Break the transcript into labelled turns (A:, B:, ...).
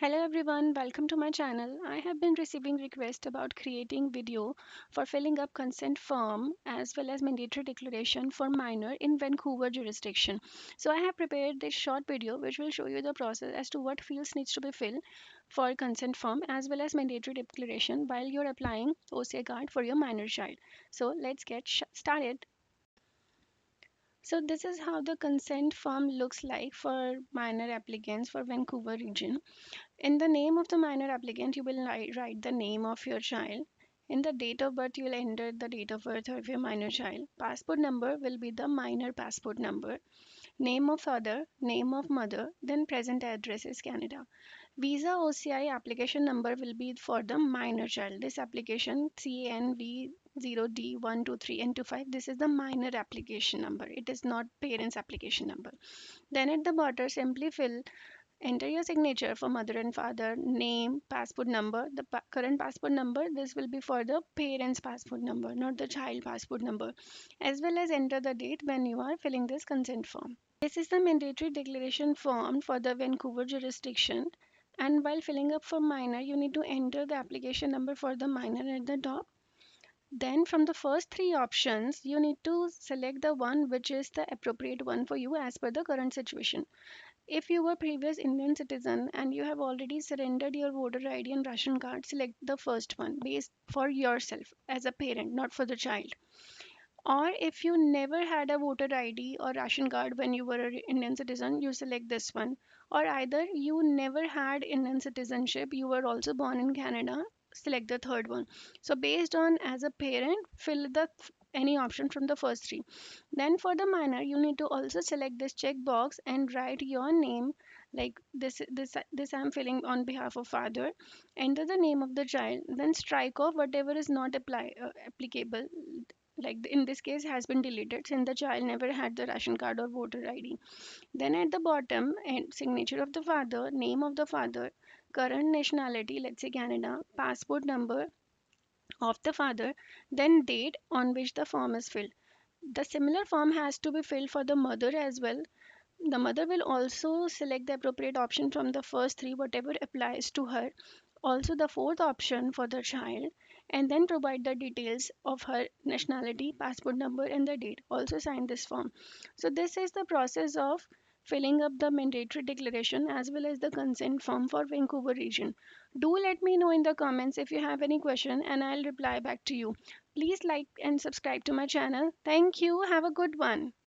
A: Hello everyone, welcome to my channel. I have been receiving requests about creating video for filling up consent form as well as mandatory declaration for minor in Vancouver jurisdiction. So I have prepared this short video which will show you the process as to what fields needs to be filled for consent form as well as mandatory declaration while you're applying OCI card for your minor child. So let's get started. So this is how the consent form looks like for minor applicants for Vancouver region. In the name of the minor applicant, you will write the name of your child. In the date of birth, you will enter the date of birth of your minor child. Passport number will be the minor passport number. Name of father, name of mother, then present address is Canada. Visa OCI application number will be for the minor child. This application CNV 0D123 and 25. This is the minor application number. It is not parents application number. Then at the bottom, simply enter your signature for mother and father, name, passport number, the current passport number. This will be for the parent's passport number, not the child passport number, as well as enter the date when you are filling this consent form. This is the mandatory declaration form for the Vancouver jurisdiction. And while filling up for minor, you need to enter the application number for the minor at the top. Then from the first three options, you need to select the one which is the appropriate one for you as per the current situation. If you were previous Indian citizen and you have already surrendered your voter ID and ration card, select the first one based for yourself as a parent, not for the child. Or if you never had a voter ID or ration card when you were an Indian citizen, you select this one. Or either you never had Indian citizenship, you were also born in Canada, select the third one. So based on as a parent, fill the any option from the first three. Then for the minor, you need to also select this checkbox and write your name like this I'm filling on behalf of father. Enter the name of the child, then strike off whatever is not applicable like in this case has been deleted since the child never had the ration card or voter ID. Then at the bottom, and signature of the father, name of the father, current nationality, let's say Canada, passport number of the father, then date on which the form is filled. The similar form has to be filled for the mother as well. The mother will also select the appropriate option from the first three, whatever applies to her. Also, the fourth option for the child, and then provide the details of her nationality, passport number, and the date. Also, sign this form. So, this is the process of filling up the mandatory declaration as well as the consent form for Vancouver region. Do let me know in the comments if you have any question and I'll reply back to you. Please like and subscribe to my channel. Thank you. Have a good one.